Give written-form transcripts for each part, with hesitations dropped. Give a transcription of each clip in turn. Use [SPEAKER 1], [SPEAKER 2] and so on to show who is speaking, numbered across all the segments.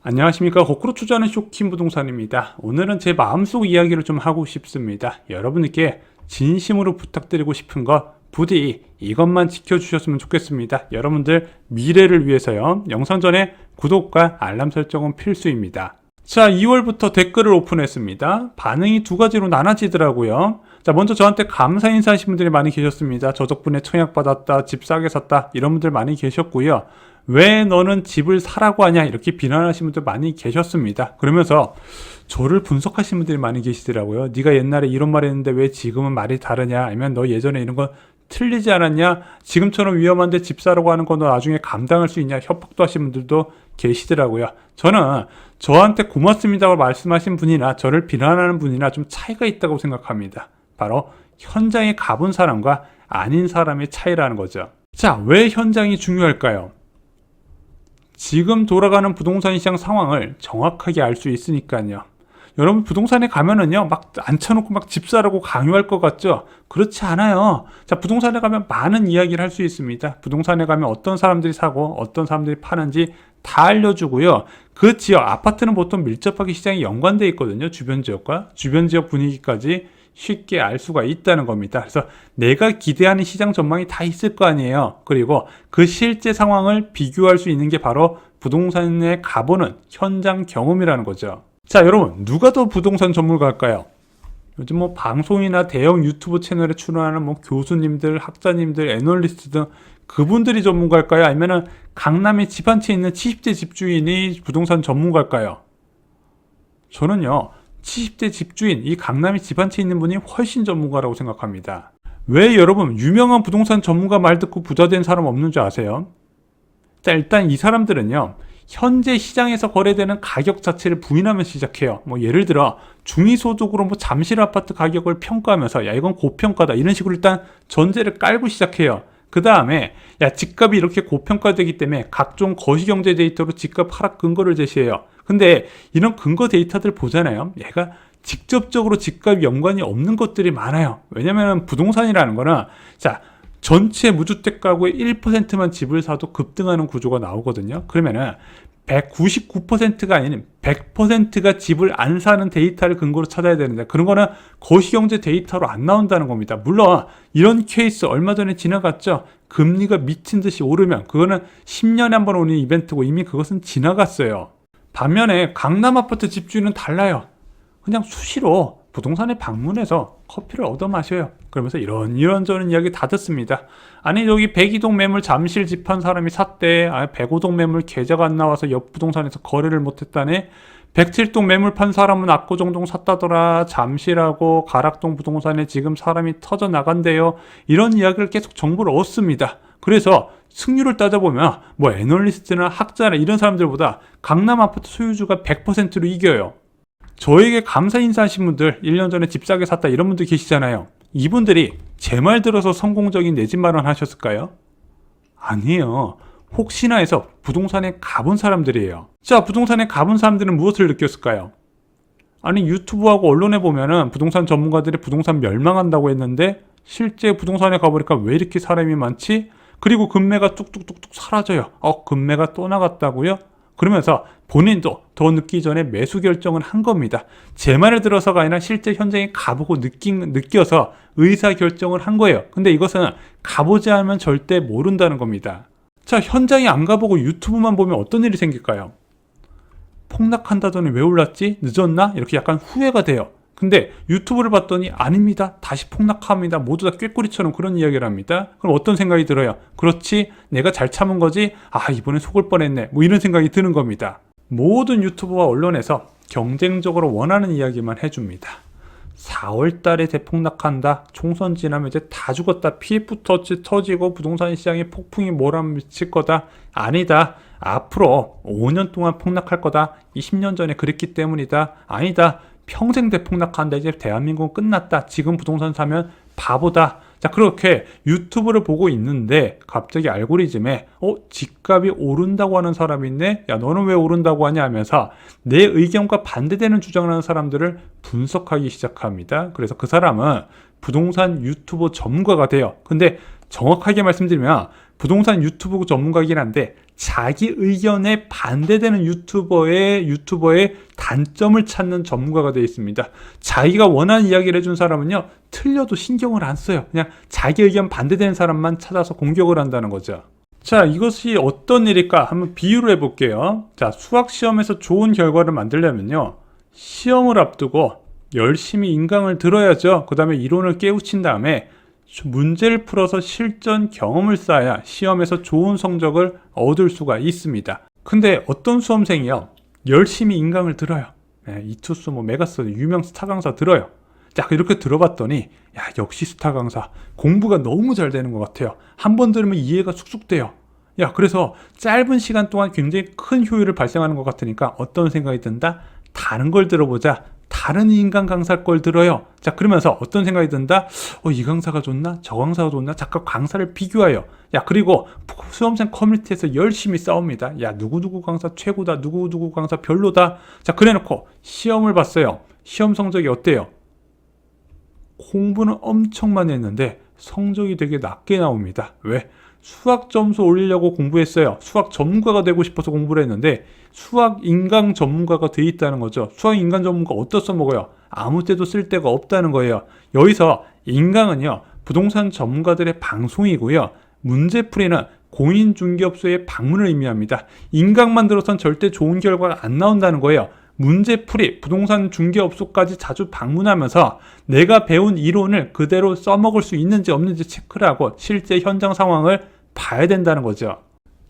[SPEAKER 1] 안녕하십니까. 거꾸로 투자하는 쇼킹 부동산입니다. 오늘은 제 마음속 이야기를 좀 하고 싶습니다. 여러분께 진심으로 부탁드리고 싶은 거 부디 이것만 지켜주셨으면 좋겠습니다. 여러분들 미래를 위해서요. 영상 전에 구독과 알람 설정은 필수입니다. 자, 2월부터 댓글을 오픈했습니다. 반응이 두 가지로 나눠지더라고요. 자, 먼저 저한테 감사 인사하신 분들이 많이 계셨습니다. 저 덕분에 청약 받았다, 집 싸게 샀다, 이런 분들 많이 계셨고요. 왜 너는 집을 사라고 하냐, 이렇게 비난하신 분들 많이 계셨습니다. 그러면서 저를 분석하신 분들이 많이 계시더라고요. 네가 옛날에 이런 말 했는데 왜 지금은 말이 다르냐, 아니면 너 예전에 이런 거 틀리지 않았냐, 지금처럼 위험한데 집 사라고 하는 거 너 나중에 감당할 수 있냐, 협박도 하신 분들도 계시더라고요. 저는 저한테 고맙습니다고 말씀하신 분이나 저를 비난하는 분이나 좀 차이가 있다고 생각합니다. 바로 현장에 가본 사람과 아닌 사람의 차이라는 거죠. 자, 왜 현장이 중요할까요? 지금 돌아가는 부동산 시장 상황을 정확하게 알 수 있으니까요. 여러분, 부동산에 가면은요, 막 앉혀놓고 막 집 사라고 강요할 것 같죠? 그렇지 않아요. 자, 부동산에 가면 많은 이야기를 할 수 있습니다. 부동산에 가면 어떤 사람들이 사고 어떤 사람들이 파는지 다 알려주고요. 그 지역, 아파트는 보통 밀접하게 시장이 연관되어 있거든요. 주변 지역과 주변 지역 분위기까지 쉽게 알 수가 있다는 겁니다. 그래서 내가 기대하는 시장 전망이 다 있을 거 아니에요. 그리고 그 실제 상황을 비교할 수 있는 게 바로 부동산에 가보는 현장 경험이라는 거죠. 자, 여러분, 누가 더 부동산 전문가일까요? 요즘 뭐 방송이나 대형 유튜브 채널에 출연하는 뭐 교수님들, 학자님들, 애널리스트 등 그분들이 전문가일까요? 아니면은 강남에 집 한 채 있는 70대 집주인이 부동산 전문가일까요? 저는요, 70대 집주인, 이 강남에 집 한 채 있는 분이 훨씬 전문가라고 생각합니다. 왜 여러분, 유명한 부동산 전문가 말 듣고 부자 된 사람 없는 줄 아세요? 자, 일단 이 사람들은요, 현재 시장에서 거래되는 가격 자체를 부인하면 시작해요. 뭐 예를 들어 중위소득으로 뭐 잠실 아파트 가격을 평가하면서 야, 이건 고평가다, 이런 식으로 일단 전제를 깔고 시작해요. 그 다음에 야, 집값이 이렇게 고평가되기 때문에 각종 거시경제 데이터로 집값 하락 근거를 제시해요. 근데 이런 근거 데이터들 보잖아요. 얘가 직접적으로 집값 연관이 없는 것들이 많아요. 왜냐면 부동산이라는 거는, 자, 전체 무주택 가구의 1%만 집을 사도 급등하는 구조가 나오거든요. 그러면은 199%가 아닌 100%가 집을 안 사는 데이터를 근거로 찾아야 되는데, 그런 거는 거시경제 데이터로 안 나온다는 겁니다. 물론 이런 케이스 얼마 전에 지나갔죠. 금리가 미친 듯이 오르면 그거는 10년에 한 번 오는 이벤트고 이미 그것은 지나갔어요. 반면에 강남 아파트 집주인은 달라요. 그냥 수시로 부동산에 방문해서 커피를 얻어 마셔요. 그러면서 이런저런 이야기 다 듣습니다. 아니, 여기 102동 매물 잠실 집 한 사람이 샀대. 105동 매물 계좌가 안 나와서 옆 부동산에서 거래를 못했다네. 107동 매물 판 사람은 압구정동 샀다더라. 잠실하고 가락동 부동산에 지금 사람이 터져 나간대요. 이런 이야기를 계속 정보를 얻습니다. 그래서 승률을 따져보면 뭐 애널리스트나 학자나 이런 사람들보다 강남 아파트 소유주가 100%로 이겨요. 저에게 감사 인사하신 분들, 1년 전에 집 싸게 샀다, 이런 분들 계시잖아요. 이분들이 제 말 들어서 성공적인 내 집 마련 하셨을까요? 아니에요. 혹시나 해서 부동산에 가본 사람들이에요. 자, 부동산에 가본 사람들은 무엇을 느꼈을까요? 아니, 유튜브하고 언론에 보면은 부동산 전문가들이 부동산 멸망한다고 했는데 실제 부동산에 가보니까 왜 이렇게 사람이 많지? 그리고 금매가 뚝뚝뚝뚝 사라져요. 금매가 또 나갔다고요? 그러면서 본인도 더 늦기 전에 매수 결정을 한 겁니다. 제 말을 들어서가 아니라 실제 현장에 가보고 느껴서 의사 결정을 한 거예요. 근데 이것은 가보지 않으면 절대 모른다는 겁니다. 자, 현장에 안 가보고 유튜브만 보면 어떤 일이 생길까요? 폭락한다더니 왜 올랐지? 늦었나? 이렇게 약간 후회가 돼요. 근데 유튜브를 봤더니 아닙니다, 다시 폭락합니다, 모두 다 꾀꼬리처럼 그런 이야기를 합니다. 그럼 어떤 생각이 들어요? 그렇지, 내가 잘 참은 거지, 이번에 속을 뻔했네, 뭐 이런 생각이 드는 겁니다. 모든 유튜브와 언론에서 경쟁적으로 원하는 이야기만 해줍니다. 4월 달에 대폭락한다, 총선 지나면 이제 다 죽었다, PF 터지고 부동산 시장에 폭풍이 몰아미칠 거다, 아니다, 앞으로 5년 동안 폭락할 거다, 20년 전에 그랬기 때문이다, 아니다, 평생 대폭락한다, 이제 대한민국은 끝났다, 지금 부동산 사면 바보다. 자, 그렇게 유튜브를 보고 있는데 갑자기 알고리즘에 집값이 오른다고 하는 사람이 있네, 야 너는 왜 오른다고 하냐 하면서 내 의견과 반대되는 주장을 하는 사람들을 분석하기 시작합니다. 그래서 그 사람은 부동산 유튜버 전문가가 돼요. 근데 정확하게 말씀드리면 부동산 유튜버 전문가이긴 한데 자기 의견에 반대되는 유튜버의 단점을 찾는 전문가가 되어 있습니다. 자기가 원하는 이야기를 해준 사람은요, 틀려도 신경을 안 써요. 그냥 자기 의견 반대되는 사람만 찾아서 공격을 한다는 거죠. 자, 이것이 어떤 일일까 한번 비유를 해볼게요. 자, 수학 시험에서 좋은 결과를 만들려면요, 시험을 앞두고 열심히 인강을 들어야죠. 그 다음에 이론을 깨우친 다음에 문제를 풀어서 실전 경험을 쌓아야 시험에서 좋은 성적을 얻을 수가 있습니다. 근데 어떤 수험생이요, 열심히 인강을 들어요. 이투스 메가스 유명 스타 강사 들어요. 자, 이렇게 들어봤더니 야, 역시 스타 강사 공부가 너무 잘 되는 것 같아요. 한 번 들으면 이해가 쑥쑥 돼요. 야, 그래서 짧은 시간 동안 굉장히 큰 효율을 발생하는 것 같으니까 어떤 생각이 든다? 다른 걸 들어보자. 다른 인간 강사 걸 들어요. 자, 그러면서 어떤 생각이 든다? 이 강사가 좋나? 저 강사가 좋나? 잠깐 강사를 비교해요. 야, 그리고 수험생 커뮤니티에서 열심히 싸웁니다. 야, 누구누구 강사 최고다. 누구누구 강사 별로다. 자, 그래놓고 시험을 봤어요. 시험 성적이 어때요? 공부는 엄청 많이 했는데 성적이 되게 낮게 나옵니다. 왜? 수학 점수 올리려고 공부했어요. 수학 전문가가 되고 싶어서 공부를 했는데 수학 인강 전문가가 돼 있다는 거죠. 수학 인강 전문가 어디다 써먹어요? 아무 때도 쓸 데가 없다는 거예요. 여기서 인강은요, 부동산 전문가들의 방송이고요, 문제풀이는 공인중개업소의 방문을 의미합니다. 인강만 들어선 절대 좋은 결과가 안 나온다는 거예요. 문제풀이, 부동산 중개업소까지 자주 방문하면서 내가 배운 이론을 그대로 써먹을 수 있는지 없는지 체크를 하고 실제 현장 상황을 봐야 된다는 거죠.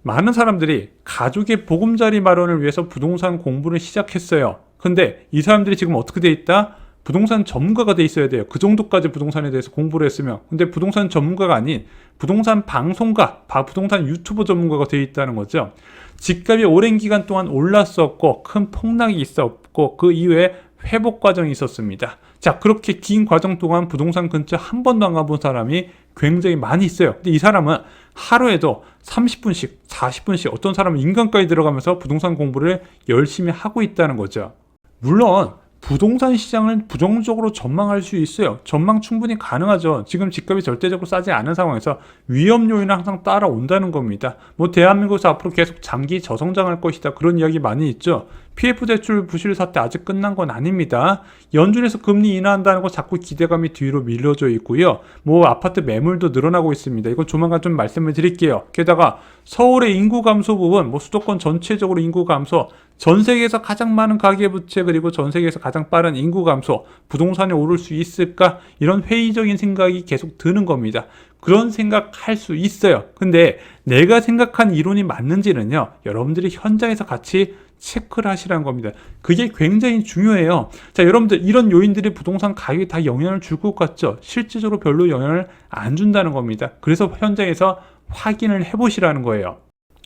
[SPEAKER 1] 많은 사람들이 가족의 보금자리 마련을 위해서 부동산 공부를 시작했어요. 근데 이 사람들이 지금 어떻게 돼 있다? 부동산 전문가가 돼 있어야 돼요. 그 정도까지 부동산에 대해서 공부를 했으면. 근데 부동산 전문가가 아닌 부동산 방송가, 부동산 유튜버 전문가가 돼 있다는 거죠. 집값이 오랜 기간 동안 올랐었고 큰 폭락이 있었고 그 이후에 회복 과정이 있었습니다. 자, 그렇게 긴 과정 동안 부동산 근처 한 번도 안 가본 사람이 굉장히 많이 있어요. 근데 이 사람은 하루에도 30분씩, 40분씩, 어떤 사람은 인강까지 들어가면서 부동산 공부를 열심히 하고 있다는 거죠. 물론 부동산 시장을 부정적으로 전망할 수 있어요. 전망 충분히 가능하죠. 지금 집값이 절대적으로 싸지 않은 상황에서 위험 요인은 항상 따라온다는 겁니다. 대한민국에서 앞으로 계속 장기 저성장할 것이다, 그런 이야기 많이 있죠. PF 대출 부실 사태 아직 끝난 건 아닙니다. 연준에서 금리 인하한다는 거 자꾸 기대감이 뒤로 밀려져 있고요. 아파트 매물도 늘어나고 있습니다. 이건 조만간 좀 말씀을 드릴게요. 게다가 서울의 인구 감소 부분, 수도권 전체적으로 인구 감소, 전 세계에서 가장 많은 가계부채, 그리고 전 세계에서 가장 빠른 인구 감소, 부동산이 오를 수 있을까? 이런 회의적인 생각이 계속 드는 겁니다. 그런 생각할 수 있어요. 근데 내가 생각한 이론이 맞는지는요, 여러분들이 현장에서 같이 체크를 하시라는 겁니다. 그게 굉장히 중요해요. 자, 여러분들, 이런 요인들이 부동산 가격에 다 영향을 줄 것 같죠? 실질적으로 별로 영향을 안 준다는 겁니다. 그래서 현장에서 확인을 해보시라는 거예요.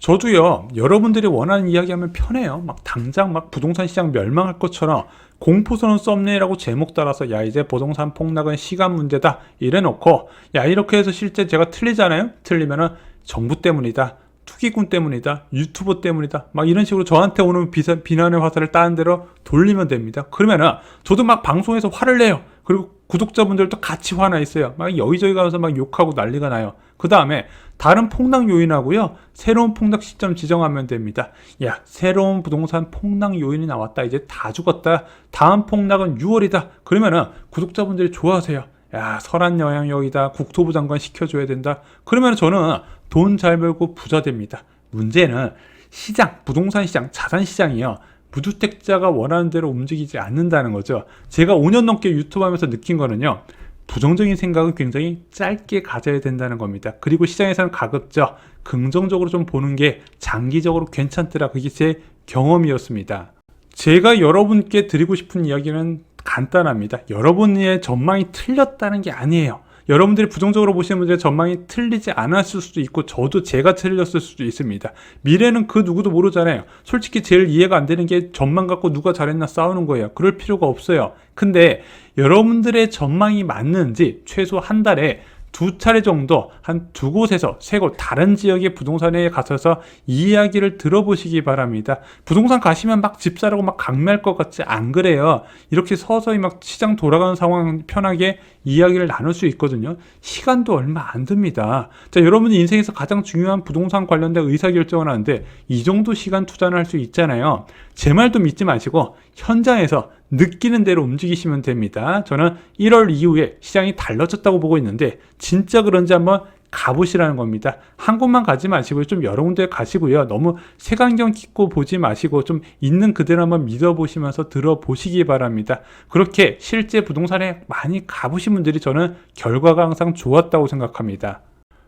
[SPEAKER 1] 저도요, 여러분들이 원하는 이야기하면 편해요. 당장 부동산 시장 멸망할 것처럼 공포스러운 썸네일하고 제목 따라서 야, 이제 부동산 폭락은 시간 문제다 이래놓고, 야, 이렇게 해서 실제 제가 틀리잖아요. 틀리면은 정부 때문이다, 투기꾼 때문이다, 유튜버 때문이다, 이런 식으로 저한테 오는 비난의 화살을 다른 데로 돌리면 됩니다. 그러면은 저도 방송에서 화를 내요. 그리고 구독자분들도 같이 화나 있어요. 여기저기 가서 욕하고 난리가 나요. 그 다음에 다른 폭락 요인하고요, 새로운 폭락 시점 지정하면 됩니다. 야, 새로운 부동산 폭락 요인이 나왔다. 이제 다 죽었다. 다음 폭락은 6월이다. 그러면은 구독자분들이 좋아하세요. 야, 설한 영향력이다. 국토부 장관 시켜줘야 된다. 그러면 저는 돈 잘 벌고 부자 됩니다. 문제는 시장, 부동산 시장, 자산 시장이요, 무주택자가 원하는 대로 움직이지 않는다는 거죠. 제가 5년 넘게 유튜브 하면서 느낀 거는요, 부정적인 생각은 굉장히 짧게 가져야 된다는 겁니다. 그리고 시장에서는 가급적 긍정적으로 좀 보는 게 장기적으로 괜찮더라. 그게 제 경험이었습니다. 제가 여러분께 드리고 싶은 이야기는 간단합니다. 여러분의 전망이 틀렸다는 게 아니에요. 여러분들이 부정적으로 보시는 분들의 전망이 틀리지 않았을 수도 있고 저도 제가 틀렸을 수도 있습니다. 미래는 그 누구도 모르잖아요. 솔직히 제일 이해가 안 되는 게 전망 갖고 누가 잘했나 싸우는 거예요. 그럴 필요가 없어요. 근데 여러분들의 전망이 맞는지 최소 한 달에 2차례 정도 한 2곳에서 3곳 다른 지역의 부동산에 가셔서 이 이야기를 들어보시기 바랍니다. 부동산 가시면 집 사라고 강매할 것 같지 안 그래요. 이렇게 서서히 시장 돌아가는 상황 편하게 이야기를 나눌 수 있거든요. 시간도 얼마 안 듭니다. 자, 여러분이 인생에서 가장 중요한 부동산 관련된 의사결정을 하는데 이 정도 시간 투자를 할 수 있잖아요. 제 말도 믿지 마시고 현장에서 느끼는 대로 움직이시면 됩니다. 저는 1월 이후에 시장이 달라졌다고 보고 있는데 진짜 그런지 한번 가보시라는 겁니다. 한 곳만 가지 마시고요. 좀 여러 군데 가시고요. 너무 색안경 끼고 보지 마시고 좀 있는 그대로 한번 믿어보시면서 들어보시기 바랍니다. 그렇게 실제 부동산에 많이 가보신 분들이 저는 결과가 항상 좋았다고 생각합니다.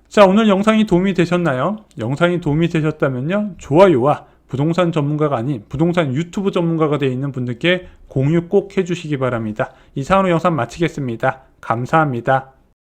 [SPEAKER 1] 자, 오늘 영상이 도움이 되셨나요? 영상이 도움이 되셨다면요. 좋아요와 부동산 전문가가 아닌 부동산 유튜브 전문가가 되어 있는 분들께 공유 꼭 해주시기 바랍니다. 이상으로 영상 마치겠습니다. 감사합니다.